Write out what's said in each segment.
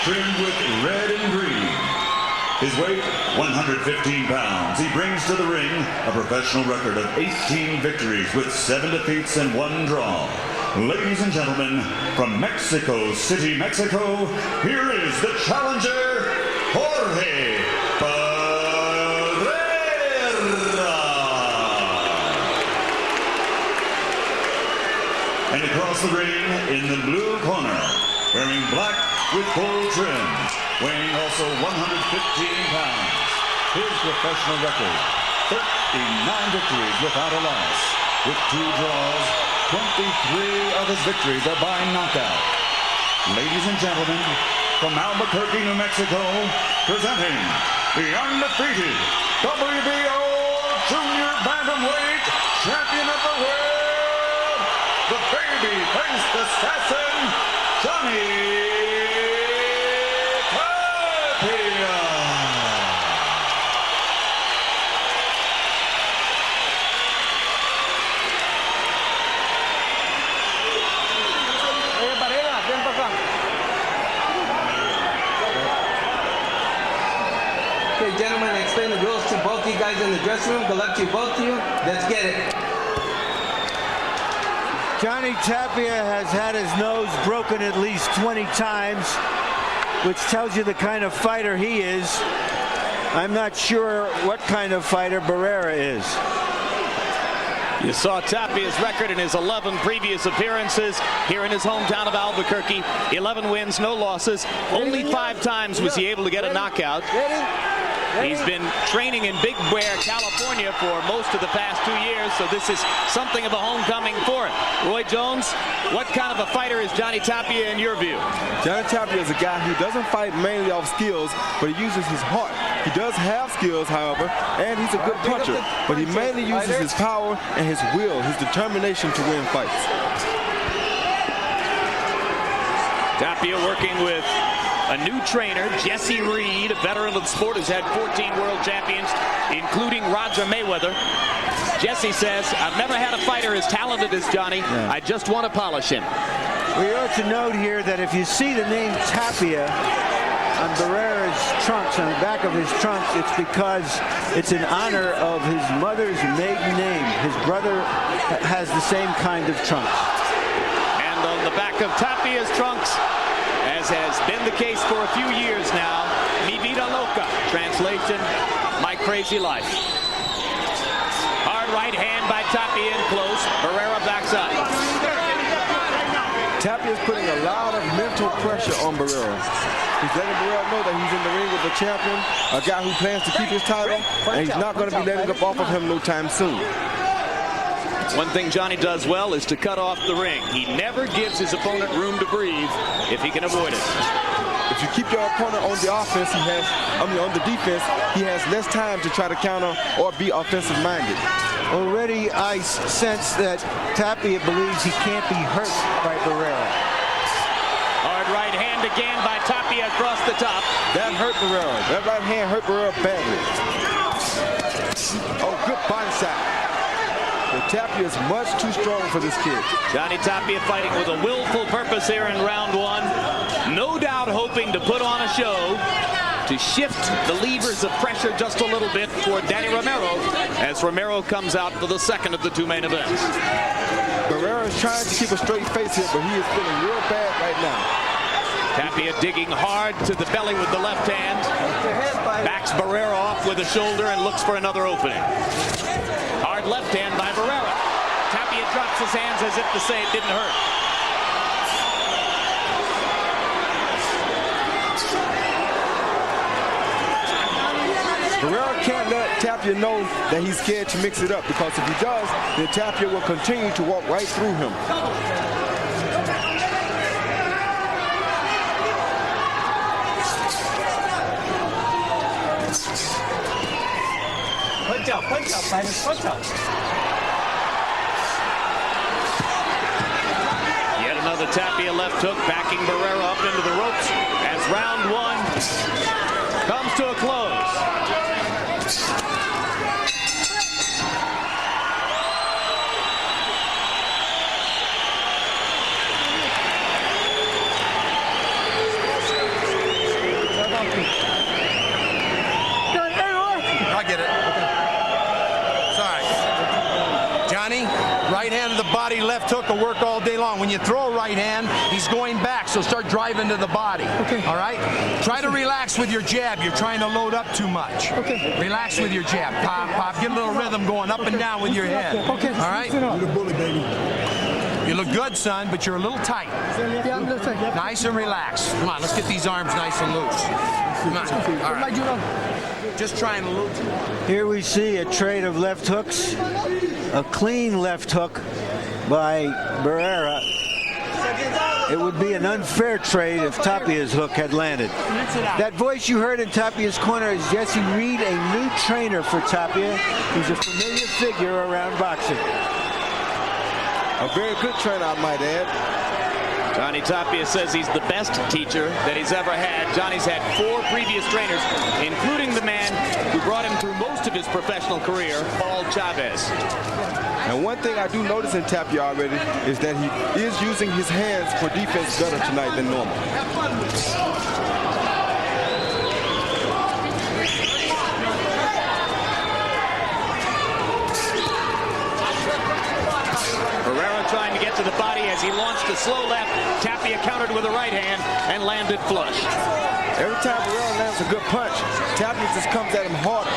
trimmed with red and green. His weight, 115 pounds. He brings to the ring a professional record of 18 victories with 7 defeats and 1 draw. Ladies and gentlemen, from Mexico City, Mexico, here is the challenger, Jorge Barrera. And across the ring, in the blue corner, wearing black with gold trim, weighing also 115 pounds. His professional record, 39 victories without a loss. With 2 draws, 23 of his victories are by knockout. Ladies and gentlemen, from Albuquerque, New Mexico, presenting the undefeated WBO Junior Bantamweight Champion of the World, the baby-faced assassin, Johnny Tapia. Barrera, ven para acá. Okay, gentlemen, I explain the rules to both you guys in the dressing room. Good luck to you, both of you. Let's get it. Johnny Tapia has had his nose broken at least 20 times, which tells you the kind of fighter he is. I'm not sure what kind of fighter Barrera is. You saw Tapia's record in his 11 previous appearances here in his hometown of Albuquerque. 11 wins, no losses. Only 5 times was he able to get a knockout. He's been training in Big Bear, California for most of the past 2 years, so this is something of a homecoming for him. Roy Jones, what kind of a fighter is Johnny Tapia in your view? Johnny Tapia is a guy who doesn't fight mainly off skills, but he uses his heart. He does have skills, however, and he's a good puncher, but he mainly uses his power and his will, his determination to win fights. Tapia working with a new trainer, Jesse Reed, a veteran of the sport who's had 14 world champions, including Roger Mayweather. Jesse says, I've never had a fighter as talented as Johnny. Yeah. I just want to polish him. We ought to note here that if you see the name Tapia on Barrera's trunks, on the back of his trunks, it's because it's in honor of his mother's maiden name. His brother has the same kind of trunks. And on the back of Tapia's trunks, as has been the case for a few years now, Mi Vida Loca, translation, my crazy life. Hard right hand by Tapia in close. Barrera backside. Tapia is putting a lot of mental pressure on Barrera. He's letting Barrera know that he's in the ring with the champion, a guy who plans to keep his title, and he's not going to be letting up off of him no time soon. One thing Johnny does well is to cut off the ring. He never gives his opponent room to breathe if he can avoid it. If you keep your opponent on the offense, on the defense, he has less time to try to counter or be offensive minded. Already I sense that Tapia believes he can't be hurt by Barrera. Hard right hand again by Tapia across the top. That hurt Barrera. That right hand hurt Barrera badly. Oh, good body shot. Tapia is much too strong for this kid. Johnny Tapia fighting with a willful purpose here in round 1. No doubt hoping to put on a show to shift the levers of pressure just a little bit toward Danny Romero as Romero comes out for the second of the 2 main events. Barrera is trying to keep a straight face here, but he is feeling real bad right now. Tapia digging hard to the belly with the left hand. Backs Barrera off with a shoulder and looks for another opening. Hard left hand by Barrera. Tapia drops his hands as if to say it didn't hurt. Barrera can't let Tapia know that he's scared to mix it up, because if he does, then Tapia will continue to walk right through him. Punch out, fighters, punch out. Yet another Tapia left hook, backing Barrera up into the ropes as round 1 comes to a close. left hook will work all day long. When you throw a right hand, he's going back, so start driving to the body. Okay. All right? Try to relax with your jab. You're trying to load up too much. Okay. Relax with your jab. Pop, pop. Get a little rhythm going up and down with your head. Okay. All right? You're the bully, baby. You look good, son, but you're a little tight. Yeah, I'm a little tight. Nice and relaxed. Come on, let's get these arms nice and loose. Come on. All right. Just trying a little. Here we see a trade of left hooks. A clean left hook by Barrera. It would be an unfair trade if Tapia's hook had landed. That voice you heard in Tapia's corner is Jesse Reed, a new trainer for Tapia. He's a familiar figure around boxing. A very good trainer, I might add. Johnny Tapia says he's the best teacher that he's ever had. Johnny's had 4 previous trainers, including the man who brought him through most of his professional career, Paul Chavez. And one thing I do notice in Tapia already is that he is using his hands for defense better tonight than normal. Barrera trying to get to the body as he launched a slow left. Tapia countered with a right hand and landed flush. Every time Barrera lands a good punch, Tapia just comes at him harder.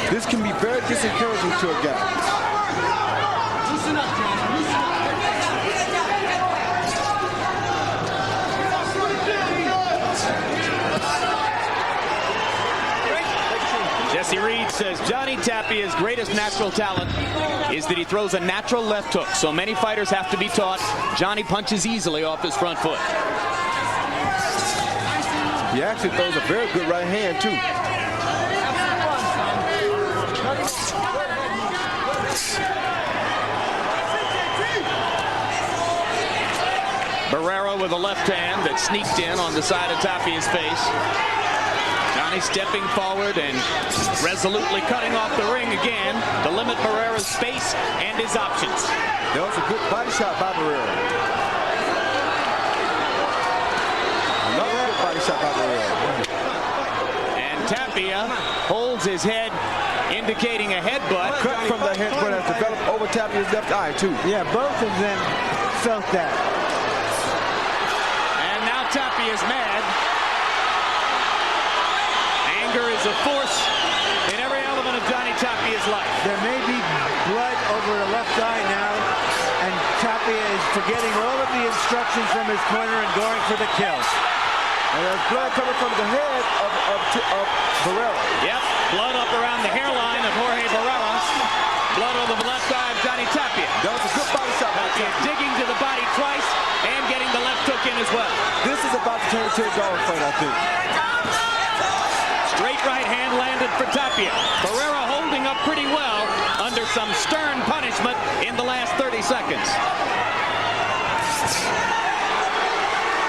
This can be very disencouraging to a guy. Loosen up, Johnny. Loosen up. Jesse Reed says Johnny Tapia's greatest natural talent is that he throws a natural left hook. So many fighters have to be taught. Johnny punches easily off his front foot. He actually throws a very good right hand, too. Barrera with a left hand that sneaked in on the side of Tapia's face. Johnny stepping forward and resolutely cutting off the ring again to limit Barrera's space and his options. That was a good body shot by Barrera. Another good body shot by Barrera. And Tapia holds his head, indicating a headbutt. Cut from the headbutt has developed over Tapia's left eye, too. Yeah, both of them felt that. And now Tapia's mad. Anger is a force in every element of Johnny Tapia's life. There may be blood over the left eye now, and Tapia is forgetting all of the instructions from his corner and going for the kill. And there's blood coming from the head of Barrera. Yep, blood up around the hairline of Jorge Barrera. Blood on the left eye of Johnny Tapia. That was a good body shot by Tapia Tapia. digging to the body twice and getting the left hook in as well. This is about to turn into a dogfight, I think. Straight right hand landed for Tapia. Barrera holding up pretty well under some stern punishment in the last 30 seconds.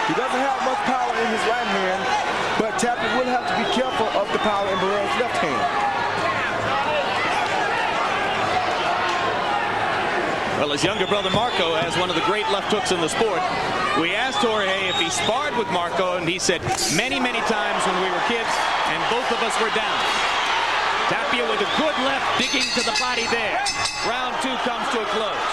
He doesn't have much power in his right hand, but Tapia will have to be careful of the power in Barrera's left hand. Well, his younger brother Marco has one of the great left hooks in the sport. We asked Jorge if he sparred with Marco, and he said many, many times when we were kids, and both of us were down. Tapia with a good left, digging to the body there. Round 2 comes to a close.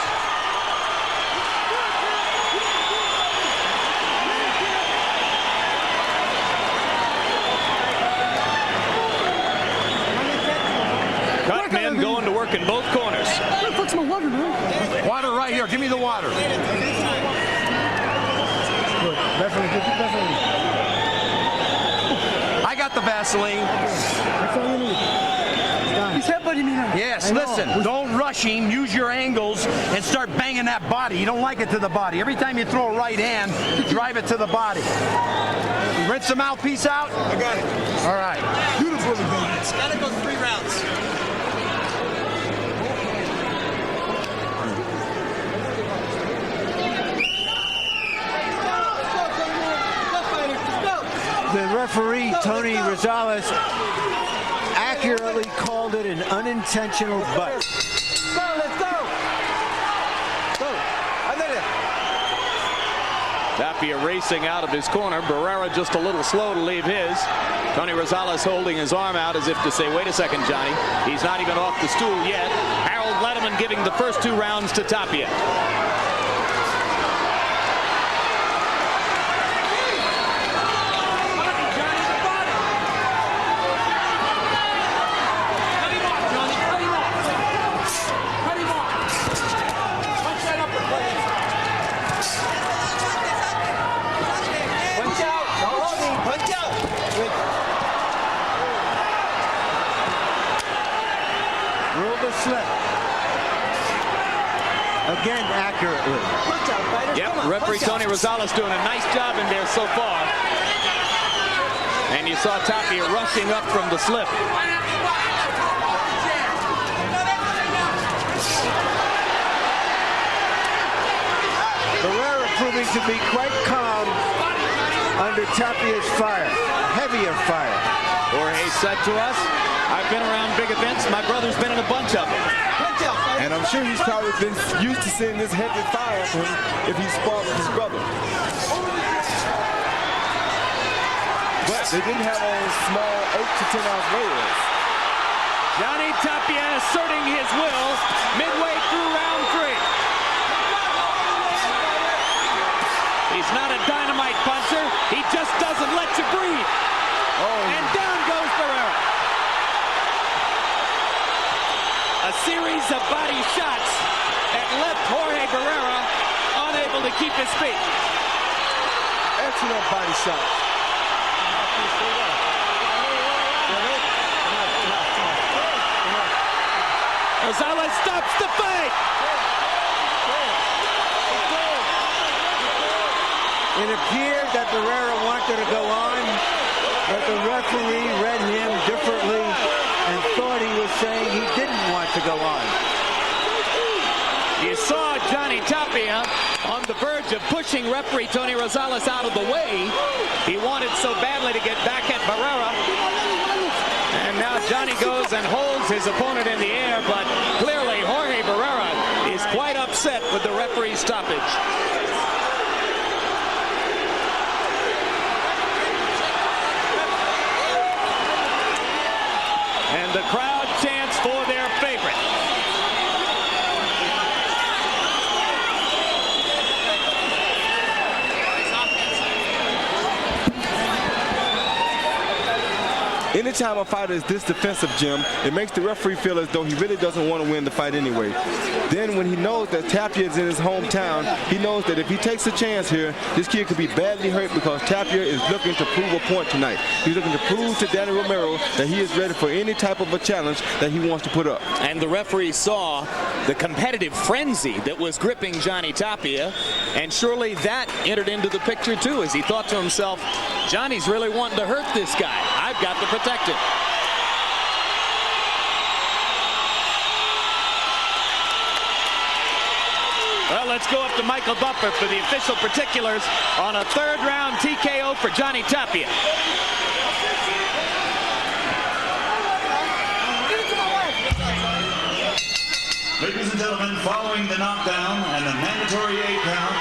Cut men going to work in both corners. Where the fuck's my water, man? Water right here. Give me the water. I got the Vaseline. That's all you need. He's headbutting me now. Yes, listen, don't rush him. Use your angles and start banging that body. You don't like it to the body. Every time you throw a right hand, you drive it to the body. You rinse the mouthpiece out? I got it. All right. Beautiful, baby. It's got to go 3 rounds. The referee, Tony Rosales, accurately called it an unintentional butt. Go, let's go! Go! Tapia racing out of his corner. Barrera just a little slow to leave his. Tony Rosales holding his arm out as if to say, wait a second, Johnny. He's not even off the stool yet. Harold Gold Letterman giving the first 2 rounds to Tapia. Slip. Again, accurately. Yep, referee Tony Rosales doing a nice job in there so far. And you saw Tapia rushing up from the slip. Barrera proving to be quite calm under Tapia's fire, heavier fire. Jorge said to us, I've been around big events. My brother's been in a bunch of them. And I'm sure he's probably been used to seeing this heavy fire from him if he's sparred with his brother. But they didn't have on small 8 to 10 ounce weighers. Johnny Tapia asserting his will midway through round 3. He's not a dynamite puncher. He just doesn't let you breathe. And down goes Barrera. A series of body shots that left Jorge Barrera unable to keep his feet. Excellent body shots. Rosales stops the fight. It appeared that Barrera wanted to go on, but the referee read him differently and thought he was saying he didn't want to go on. You saw Johnny Tapia on the verge of pushing referee Tony Rosales out of the way. He wanted so badly to get back at Barrera. And now Johnny goes and holds his opponent in the air, but clearly Jorge Barrera is quite upset with the referee's stoppage. And the crowd chants for their favorite. Anytime a fighter is this defensive, Jim, it makes the referee feel as though he really doesn't want to win the fight anyway. Then when he knows that Tapia is in his hometown, he knows that if he takes a chance here, this kid could be badly hurt because Tapia is looking to prove a point tonight. He's looking to prove to Danny Romero that he is ready for any type of a challenge that he wants to put up. And the referee saw the competitive frenzy that was gripping Johnny Tapia, and surely that entered into the picture too, as he thought to himself, Johnny's really wanting to hurt this guy. I've got to protect him. Well, let's go up to Michael Buffer for the official particulars on a 3rd round TKO for Johnny Tapia. Ladies and gentlemen, following the knockdown and the mandatory 8 count,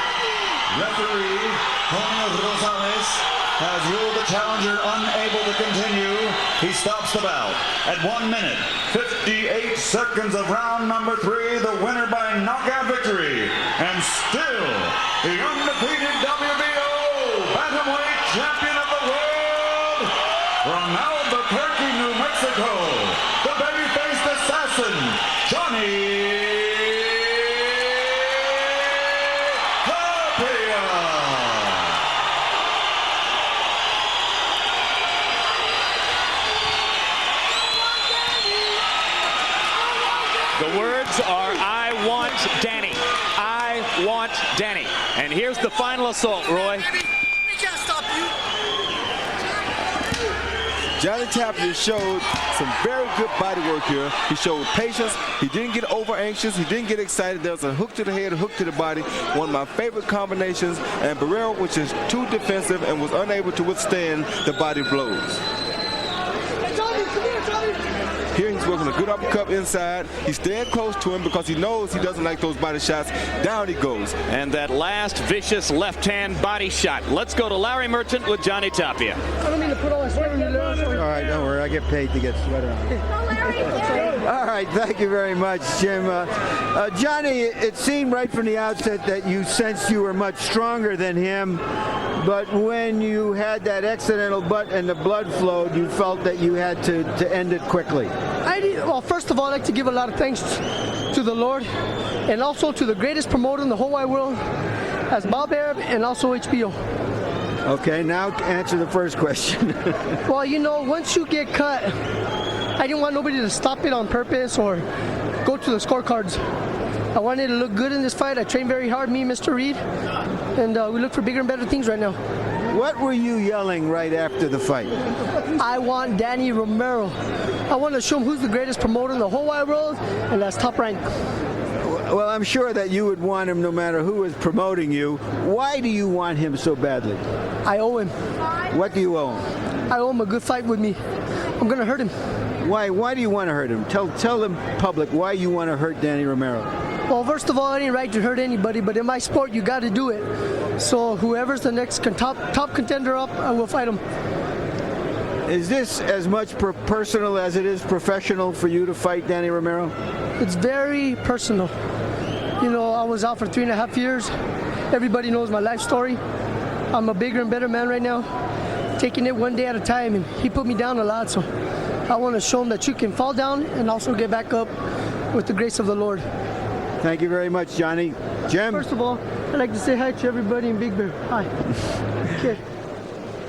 referee Tony Rosales has ruled the challenger unable to continue. He stops the bout at 1 minute, 58 seconds of round number 3, the winner by knockout victory, and still the undefeated WBO bantamweight champion of the world, from Albuquerque, New Mexico, the baby-faced assassin, Johnny Tapia. The words are, I want Danny. I want Danny. And here's the final assault, Roy. We can't stop you. Johnny Tapia showed some very good body work here. He showed patience. He didn't get over anxious. He didn't get excited. There was a hook to the head, a hook to the body. One of my favorite combinations. And Barrera was just too defensive and was unable to withstand the body blows. Here he's working a good uppercut inside. He's staying close to him because he knows he doesn't like those body shots. Down he goes. And that last vicious left-hand body shot. Let's go to Larry Merchant with Johnny Tapia. I don't mean to put all this sweat on your nose. All right, don't worry. I get paid to get sweat on. Larry, All right, thank you very much, Jim. Johnny, it seemed right from the outset that you sensed you were much stronger than him, but when you had that accidental butt and the blood flowed, you felt that you had to end it quickly. Well, first of all, I'd like to give a lot of thanks to the Lord and also to the greatest promoter in the whole wide world, as Bob Arab and also HBO. Okay, now answer the first question. Well, you know, once you get cut, I didn't want nobody to stop it on purpose or go to the scorecards. I wanted to look good in this fight. I trained very hard, me and Mr. Reed, and we look for bigger and better things right now. What were you yelling right after the fight? I want Danny Romero. I want to show him who's the greatest promoter in the whole wide world, and that's Top Rank. Well, I'm sure that you would want him no matter who is promoting you. Why do you want him so badly? I owe him. What do you owe him? I owe him a good fight with me. I'm going to hurt him. Why do you want to hurt him? Tell the public why you want to hurt Danny Romero. Well, first of all, I ain't right to hurt anybody, but in my sport, you got to do it. So whoever's the next top contender up, I will fight him. Is this as much personal as it is professional for you to fight Danny Romero? It's very personal. You know, I was out for 3.5 years. Everybody knows my life story. I'm a bigger and better man right now, taking it one day at a time, and he put me down a lot, so I want to show him that you can fall down and also get back up with the grace of the Lord. Thank you very much, Johnny. Jim? First of all, I'd like to say hi to everybody in Big Bear. Hi. Okay.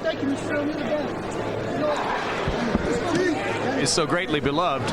Thank you, Mr. You're the best. Is so greatly beloved.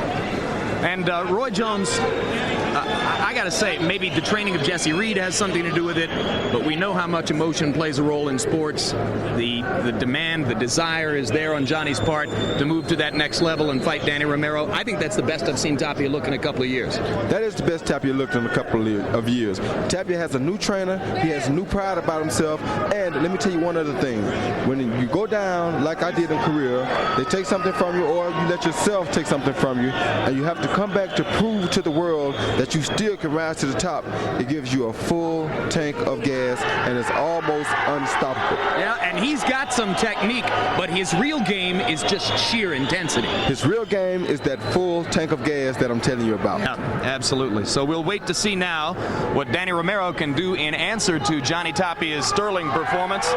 And Roy Jones, I got to say, maybe the training of Jesse Reed has something to do with it, but we know how much emotion plays a role in sports. The demand, the desire is there on Johnny's part to move to that next level and fight Danny Romero. I think that's the best I've seen Tapia look in a couple of years. That is the best Tapia looked in a couple of years. Tapia has a new trainer. He has new pride about himself. And let me tell you one other thing. When you go down, like I did in career, they take something from you, or you let yourself take something from you, and you have to come back to prove to the world that you still can rise to the top. It gives you a full tank of gas, and it's almost unstoppable. Yeah, and he's got some technique, but his real game is just sheer intensity. His real game is that full tank of gas that I'm telling you about. Yeah, absolutely. So we'll wait to see now what Danny Romero can do in answer to Johnny Tapia's sterling performance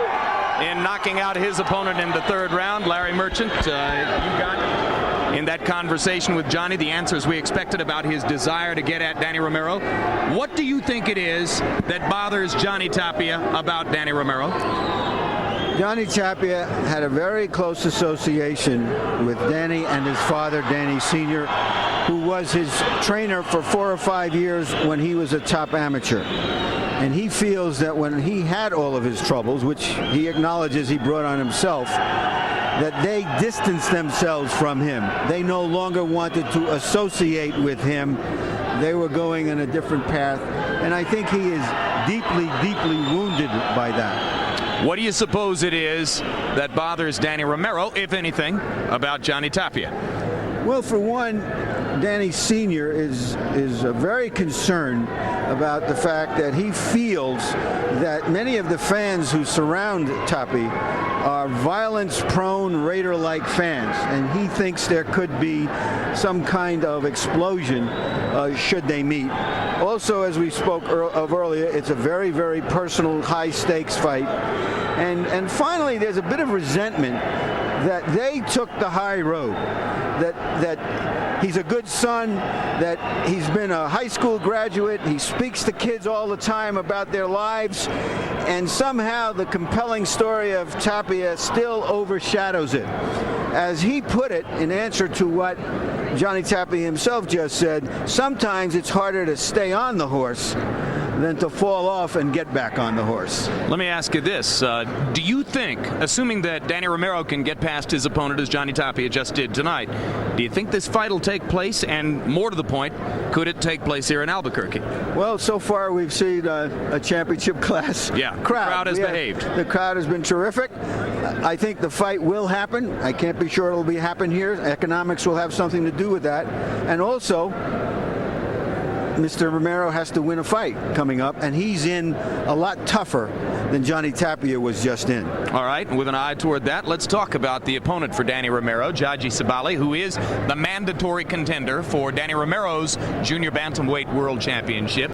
in knocking out his opponent in the third round. Larry Merchant, you got in that conversation with Johnny the answers we expected about his desire to get at Danny Romero. What do you think it is that bothers Johnny Tapia about Danny Romero? Johnny Tapia had a very close association with Danny and his father, Danny Sr., who was his trainer for 4 or 5 years when he was a top amateur. And he feels that when he had all of his troubles, which he acknowledges he brought on himself, that they distanced themselves from him. They no longer wanted to associate with him. They were going in a different path. And I think he is deeply, deeply wounded by that. What do you suppose it is that bothers Danny Romero, if anything, about Johnny Tapia? Well, for one, Danny Sr. is very concerned about the fact that he feels that many of the fans who surround Tapia are violence-prone, raider-like fans, and he thinks there could be some kind of explosion should they meet. Also, as we spoke of earlier, it's a very, very personal, high-stakes fight. And finally, there's a bit of resentment that they took the high road, that he's a good son, that he's been a high school graduate, he speaks to kids all the time about their lives, and somehow the compelling story of Tapia still overshadows it. As he put it in answer to what Johnny Tapia himself just said, sometimes it's harder to stay on the horse than to fall off and get back on the horse. Let me ask you this. Do you think, assuming that Danny Romero can get past his opponent as Johnny Tapia just did tonight, do you think this fight will take place? And more to the point, could it take place here in Albuquerque? Well, so far we've seen a championship class crowd. The crowd has behaved. The crowd has been terrific. I think the fight will happen. I can't be sure it'll happen here. Economics will have something to do with that. And also, Mr. Romero has to win a fight coming up, and he's in a lot tougher than Johnny Tapia was just in. All right, and with an eye toward that, let's talk about the opponent for Danny Romero, Jaji Sabali, who is the mandatory contender for Danny Romero's Junior Bantamweight World Championship.